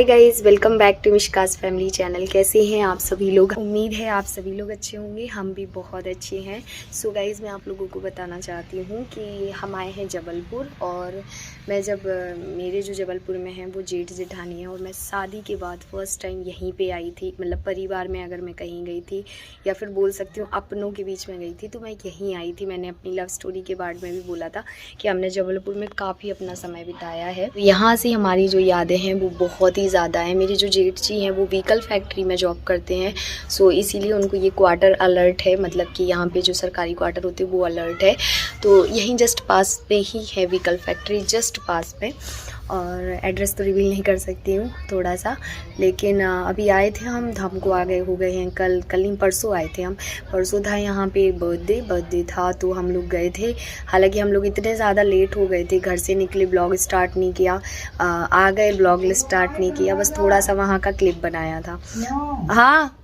Hi guys, welcome back to Mishka's family channel. कैसे हैं आप सभी लोग? उम्मीद है आप सभी लोग अच्छे होंगे। हम भी बहुत अच्छे हैं। सो गाइस, मैं आप लोगों को बताना चाहती हूँ कि हम आए हैं जबलपुर। और मैं जब मेरे जो जबलपुर में हैं वो जेठ जेठानी है, और मैं शादी के बाद फर्स्ट टाइम यहीं पे आई थी। मतलब परिवार में अगर मैं कहीं गई थी या फिर बोल सकती हूँ अपनों के बीच में गई थी, तो मैं यहीं आई थी। मैंने अपनी लव स्टोरी के बारे में भी बोला था कि हमने जबलपुर में काफ़ी अपना समय बिताया है। तो यहाँ से हमारी जो यादें हैं वो बहुत ही ज़्यादा है। मेरे जो जेठ जी हैं वो व्हीकल फैक्ट्री में जॉब करते हैं, सो इसीलिए उनको ये क्वार्टर अलर्ट है। मतलब कि यहाँ पे जो सरकारी क्वार्टर होते हैं वो अलर्ट है। तो यहीं जस्ट पास में ही है व्हीकल फैक्ट्री, जस्ट पास में। और एड्रेस तो रिवील नहीं कर सकती हूँ थोड़ा सा, लेकिन अभी आए थे हमको आ गए हो गए हैं कल नहीं परसों आए थे हम। परसों था यहाँ पे बर्थडे था, तो हम लोग गए थे। हालांकि हम लोग इतने ज़्यादा लेट हो गए थे, घर से निकले, ब्लॉग स्टार्ट नहीं किया, आ गए, ब्लॉग स्टार्ट नहीं किया, बस थोड़ा सा वहाँ का क्लिप बनाया था। हाँ,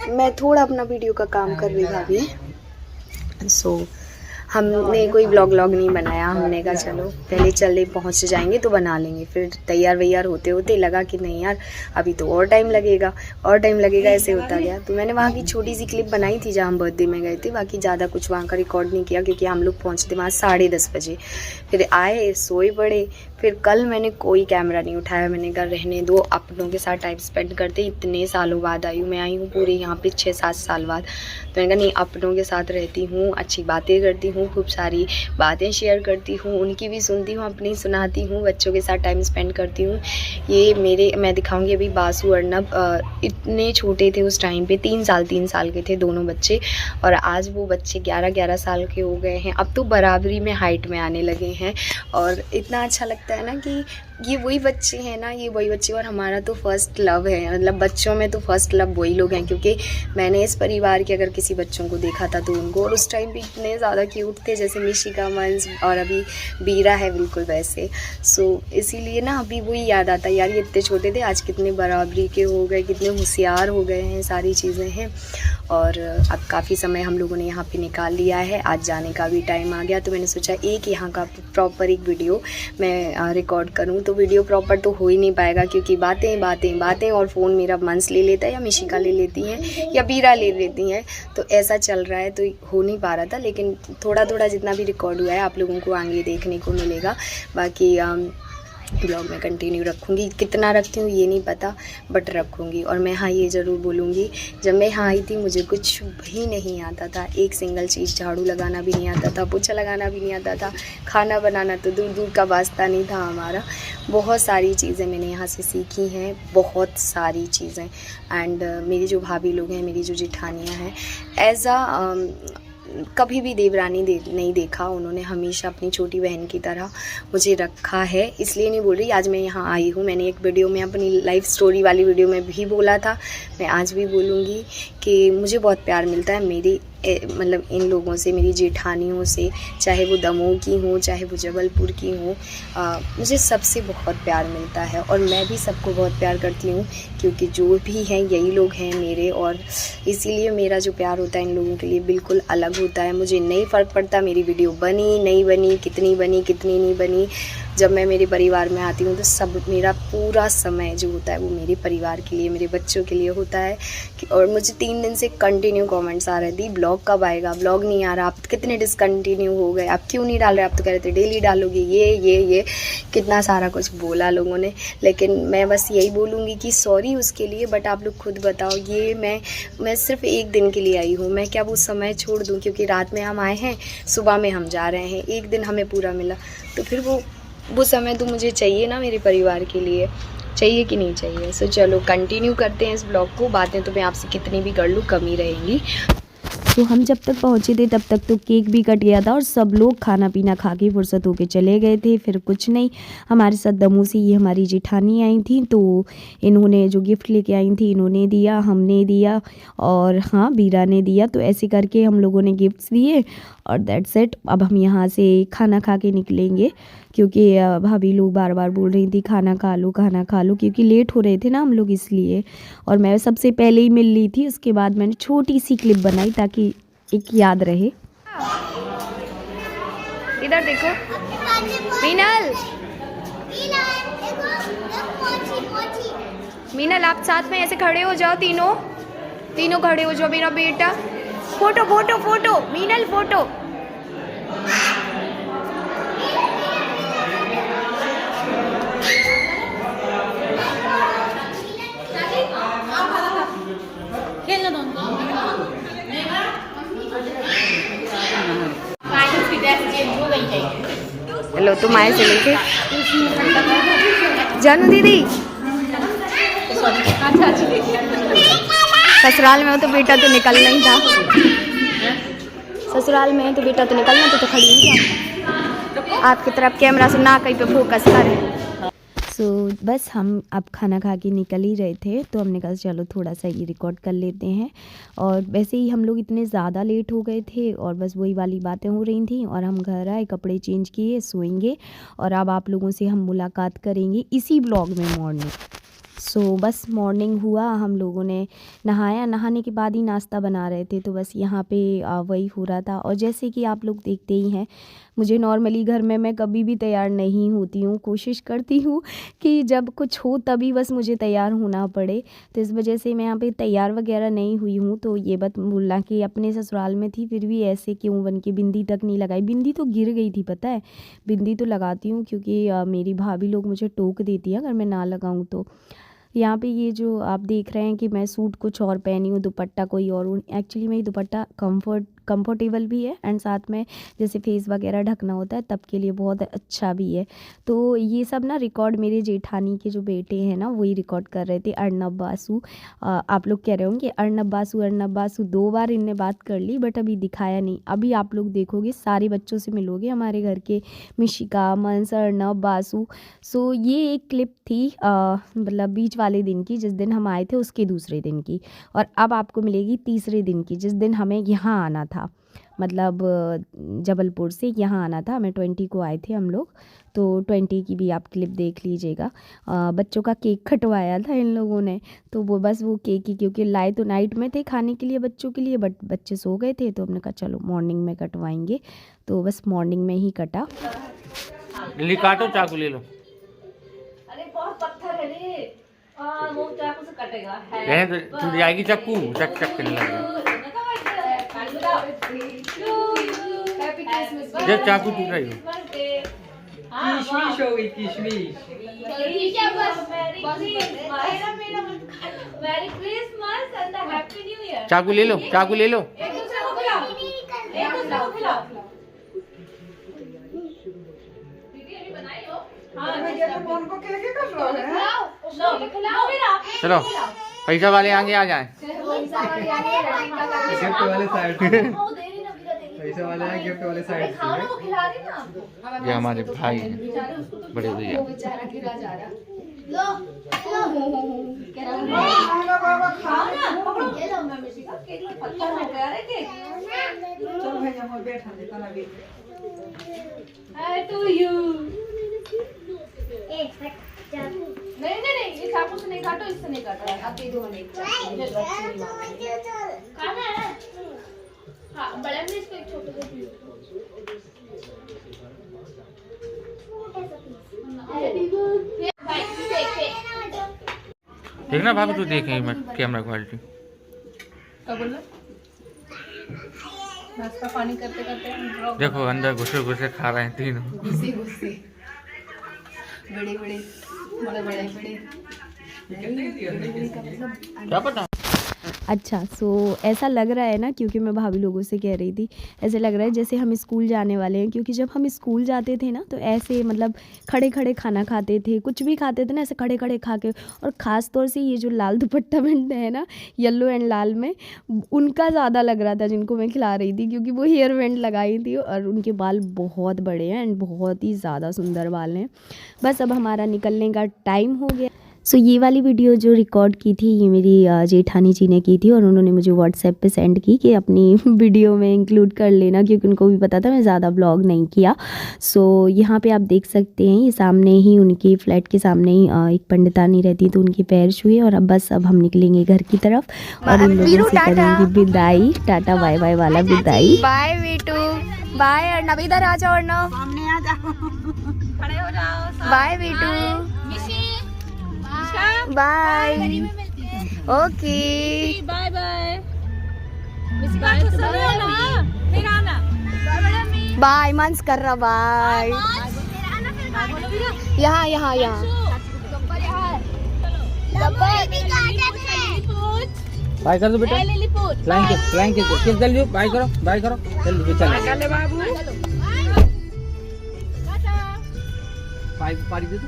मैं थोड़ा अपना वीडियो का काम कर रही भाभी। सो हमने कोई व्लॉग नहीं बनाया। हमने कहा चलो पहले चले पहुंच जाएंगे तो बना लेंगे। फिर तैयार वैयार होते होते लगा कि नहीं यार, अभी तो और टाइम लगेगा ऐसे होता गया। तो मैंने वहाँ की छोटी सी क्लिप बनाई थी जहाँ हम बर्थडे में गए थे। बाकी ज़्यादा कुछ वहाँ का रिकॉर्ड नहीं किया, क्योंकि हम लोग पहुँचते वहाँ 10:30 बजे। फिर आए, सोए पड़े। फिर कल मैंने कोई कैमरा नहीं उठाया। मैंने कहा रहने दो, अपनों के साथ टाइम स्पेंड करते। इतने सालों बाद आई हूँ, मैं आई हूँ पूरे यहाँ पे 6-7 साल बाद। तो मैंने कहा नहीं, अपनों के साथ रहती हूँ, अच्छी बातें करती हूँ, खूब सारी बातें शेयर करती हूँ, उनकी भी सुनती हूँ, अपनी सुनाती हूँ, बच्चों के साथ टाइम स्पेंड करती हूँ। ये मैं दिखाऊंगी अभी बासु अर्नब इतने छोटे थे उस टाइम पे, 3 साल के थे दोनों बच्चे। और आज वो बच्चे 11-11 साल के हो गए हैं। अब तो बराबरी में हाइट में आने लगे हैं। और इतना अच्छा लगता है ना कि ये वही बच्चे हैं ना, ये वही बच्चे। और हमारा तो फर्स्ट लव है, मतलब बच्चों में तो फर्स्ट लव वही लोग हैं। क्योंकि मैंने इस परिवार के अगर किसी बच्चों को देखा था तो उनको, और उस टाइम भी इतने ज़्यादा क्यूट थे, जैसे मिशिका, मंस, और अभी बीरा है बिल्कुल वैसे। सो इसीलिए ना अभी वही याद आता है यार, ये इतने छोटे थे, आज कितने बराबरी के हो गए, कितने होशियार हो गए हैं, सारी चीज़ें हैं। और अब काफ़ी समय हम लोगों ने यहाँ पे निकाल लिया है, आज जाने का भी टाइम आ गया। तो मैंने सोचा एक यहाँ का प्रॉपर एक वीडियो मैं रिकॉर्ड करूँ। तो वीडियो प्रॉपर तो हो ही नहीं पाएगा, क्योंकि बातें और फ़ोन मेरा मंस ले लेता है, या मिशिका ले लेती हैं, या बीरा ले लेती हैं। तो ऐसा चल रहा है, तो हो नहीं पा रहा था। लेकिन थोड़ा जितना भी रिकॉर्ड हुआ है आप लोगों को आगे देखने को मिलेगा। बाकी ब्लॉग में कंटिन्यू रखूँगी। कितना रखती हूँ ये नहीं पता, बट रखूँगी। और मैं हाँ ये ज़रूर बोलूँगी, जब मैं यहाँ आई थी मुझे कुछ भी नहीं आता था, एक सिंगल चीज़, झाड़ू लगाना भी नहीं आता था, पोछा लगाना भी नहीं आता था, खाना बनाना तो दूर का वास्ता नहीं था हमारा। बहुत सारी चीज़ें मैंने यहाँ से सीखी हैं, बहुत सारी चीज़ें। एंड मेरी जो भाभी लोग हैं, मेरी जो जेठानियाँ हैं, एज कभी भी देवरानी नहीं देखा उन्होंने, हमेशा अपनी छोटी बहन की तरह मुझे रखा है। इसलिए नहीं बोल रही, आज मैं यहाँ आई हूँ। मैंने एक वीडियो में, अपनी लाइफ स्टोरी वाली वीडियो में भी बोला था, मैं आज भी बोलूँगी कि मुझे बहुत प्यार मिलता है मेरी मतलब इन लोगों से, मेरी जेठानियों से, चाहे वो दमोह की हो, चाहे वो जबलपुर की हो। मुझे सबसे बहुत प्यार मिलता है, और मैं भी सबको बहुत प्यार करती हूँ, क्योंकि जो भी हैं यही लोग हैं मेरे। और इसीलिए मेरा जो प्यार होता है इन लोगों के लिए बिल्कुल अलग होता है। मुझे नहीं फ़र्क पड़ता मेरी वीडियो बनी नहीं बनी, कितनी बनी कितनी नहीं बनी। जब मैं मेरे परिवार में आती हूँ तो सब, मेरा पूरा समय जो होता है वो मेरे परिवार के लिए, मेरे बच्चों के लिए होता है। और मुझे 3 दिन से कंटिन्यू कमेंट्स आ रहे थे, ब्लॉग कब आएगा, ब्लॉग नहीं आ रहा, आप कितने डिसकंटिन्यू हो गए, आप क्यों नहीं डाल रहे, आप तो कह रहे थे डेली डालोगे, ये कितना सारा कुछ बोला लोगों ने। लेकिन मैं बस यही बोलूँगी कि सॉरी उसके लिए। बट आप लोग खुद बताओ, ये मैं सिर्फ 1 दिन के लिए आई हूँ, मैं क्या वो समय छोड़ दूँ? क्योंकि रात में हम आए हैं, सुबह में हम जा रहे हैं, 1 दिन हमें पूरा मिला, तो फिर वो समय तो मुझे चाहिए ना मेरे परिवार के लिए, चाहिए कि नहीं चाहिए? सो चलो कंटिन्यू करते हैं इस ब्लॉग को। बातें तो मैं आपसे कितनी भी कर लूँ कम ही रहेंगी। तो हम जब तक पहुँचे थे तब तक तो केक भी कट गया था, और सब लोग खाना पीना खा के फुर्सत होके चले गए थे। फिर कुछ नहीं, हमारे साथ दमोह से ये हमारी जेठानी आई थी, तो इन्होंने जो गिफ्ट लेके आई थी इन्होंने दिया, हमने दिया, और हाँ बीरा ने दिया। तो ऐसे करके हम लोगों ने गिफ्ट्स दिए, और दैट्स इट। अब हम यहाँ से खाना खा के निकलेंगे, क्योंकि भाभी लोग बार बार बोल रही थी खाना खा लो, क्योंकि लेट हो रहे थे ना हम लोग, इसलिए। और मैं सबसे पहले ही मिल ली थी, उसके बाद मैंने छोटी सी क्लिप बनाई ताकि एक याद रहे। इधर देखो मीनल, मीनल आप साथ में ऐसे खड़े हो जाओ, तीनों खड़े हो जाओ मेरा बेटा। Photo photo photo Meenal photo. Hello तुम आए से लेके जानू दीदी ससुराल में हो तो बेटा तो निकलना ही था। ससुराल में है तो बेटा तो निकलना तो खड़ी नहीं था। आपकी तरफ कैमरा से ना कहीं पे फोकस करे। सो बस हम अब खाना खा के निकल ही रहे थे, तो हमने कहा चलो थोड़ा सा ये रिकॉर्ड कर लेते हैं। और वैसे ही हम लोग इतने ज़्यादा लेट हो गए थे और बस वही वाली बातें हो रही थी। और हम घर आए, कपड़े चेंज किए, सोएंगे और अब आप लोगों से हम मुलाकात करेंगे इसी ब्लॉग में मॉर्निंग। सो बस मॉर्निंग हुआ, हम लोगों ने नहाया, नहाने के बाद ही नाश्ता बना रहे थे, तो बस यहाँ पे वही हो रहा था। और जैसे कि आप लोग देखते ही हैं, मुझे नॉर्मली घर में मैं कभी भी तैयार नहीं होती हूँ, कोशिश करती हूँ कि जब कुछ हो तभी बस मुझे तैयार होना पड़े। तो इस वजह से मैं यहाँ पे तैयार वगैरह नहीं हुई हूँ। तो ये बात बोलना कि अपने ससुराल में थी फिर भी ऐसे क्यों बन के बिंदी तक नहीं लगाई। बिंदी तो गिर गई थी, पता है। बिंदी तो लगाती हूँ क्योंकि मेरी भाभी लोग मुझे टोक देती है अगर मैं ना लगाऊँ तो। यहाँ पे ये जो आप देख रहे हैं कि मैं सूट कुछ और पहनी हूँ, दुपट्टा कोई और हूँ। एक्चुअली मेरी दुपट्टा कंफर्टेबल भी है एंड साथ में जैसे फेस वगैरह ढकना होता है तब के लिए बहुत अच्छा भी है। तो ये सब ना रिकॉर्ड मेरे जेठानी के जो बेटे हैं ना वही रिकॉर्ड कर रहे थे, अर्नब बासु। आप लोग कह रहे होंगे अर्नब बासु 2 बार इनने बात कर ली बट अभी दिखाया नहीं। अभी आप लोग देखोगे सारे बच्चों से मिलोगे हमारे घर के, मिशिका, मंस, अर्नब, बासु। सो ये एक क्लिप थी मतलब बीच वाले दिन की, जिस दिन हम आए थे उसके दूसरे दिन की। और अब आपको मिलेगी तीसरे दिन की, जिस दिन हमें यहाँ आना था, मतलब जबलपुर से यहाँ आना था। हमें 20 को आए थे हम लोग, तो 20 की भी आप क्लिप देख लीजिएगा। बच्चों का केक कटवाया था इन लोगों ने, तो वो बस वो केक ही, क्योंकि लाए तो नाइट में थे खाने के लिए बच्चों के लिए, बट बच्चे सो गए थे तो हमने कहा चलो मॉर्निंग में कटवाएंगे। तो बस मॉर्निंग में ही कटा। काटो, चाकू ले लो। अरे बहुत पत्थर है रे, वो चाकू से कटेगा। टूट जाएगी चाकू, चक चक करने लगेगा जब चाकू टूट रही हो। किशमिश हो गई, किशमिश। Merry Christmas and happy new year. चाकू ले लो, चाकू ले लो। एक दूसरे को खिलाओ, एक दूसरे को खिलाओ। दीदी अभी बनाई हो? हाँ, ये तो कौन को क्या कर रहा है? खिलाओ मेरा। चलो पैसा वाले आगे आ जाए। गिफ्ट वाले साइड, पैसा वाले हैं, गिफ्ट वाले साइड। ये हमारे भाई हैं, बड़े भैया। नहीं, ये चाकू से नहीं काटो, इससे नहीं काटो। अब दे दो हमें। खाना है? हाँ, बड़े में इसको एक छोटे से पीस। देखना भाभी, तू देखें कैमरा क्वालिटी। क्या बोल रहा? नाश्ता पानी करते करते देखो अंदर घुसे घुसे खा रहे हैं तीनों। गुस्से बड़े क्या पता। अच्छा, सो ऐसा लग रहा है ना, क्योंकि मैं भाभी लोगों से कह रही थी, ऐसे लग रहा है जैसे हम स्कूल जाने वाले हैं। क्योंकि जब हम स्कूल जाते थे ना तो ऐसे मतलब खड़े खड़े खाना खाते थे, कुछ भी खाते थे ना ऐसे खड़े खड़े खा के। और ख़ास तौर से ये जो लाल दुपट्टा पहनते हैं ना, येलो एंड लाल में, उनका ज़्यादा लग रहा था जिनको मैं खिला रही थी, क्योंकि वो हेयर बैंड लगाई थी और उनके बाल बहुत बड़े हैं एंड बहुत ही ज़्यादा सुंदर बाल हैं। बस अब हमारा निकलने का टाइम हो गया। सो ये वाली वीडियो जो रिकॉर्ड की थी ये मेरी जेठानी जी ने की थी और उन्होंने मुझे व्हाट्सएप पे सेंड की कि अपनी वीडियो में इंक्लूड कर लेना, क्योंकि उनको भी पता था मैं ज़्यादा ब्लॉग नहीं किया। सो यहाँ पे आप देख सकते हैं, ये सामने ही उनके फ्लैट के सामने ही एक पंडितानी रहती, तो उनके पैर छुए। और अब हम निकलेंगे घर की तरफ और इन लोगों से करेंगे विदाई। टाटा बाय बाय वाला विदाई। बाय वीटू, बाय अर्नब, इधर आ जाओ अर्नब, सामने आ जाओ, खड़े हो जाओ। बाय वीटू, bye. Okay bye bye. Miss bye तो सुनो ना, फिर आना। बाय। मंस कर रहा बाय। यहाँ यहाँ यहाँ। बाय कर दो बेटा। फ्लाइंग किस जल्दी बाय करो जल्दी चलो बाबू। पारी दे दो।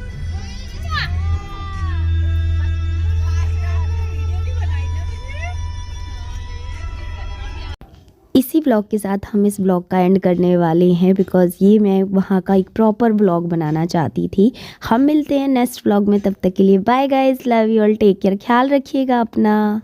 इसी ब्लॉग के साथ हम इस ब्लॉग का एंड करने वाले हैं, बिकॉज़ ये मैं वहाँ का एक प्रॉपर ब्लॉग बनाना चाहती थी। हम मिलते हैं नेक्स्ट ब्लॉग में, तब तक के लिए bye guys, love you all, take care, ख्याल रखिएगा अपना।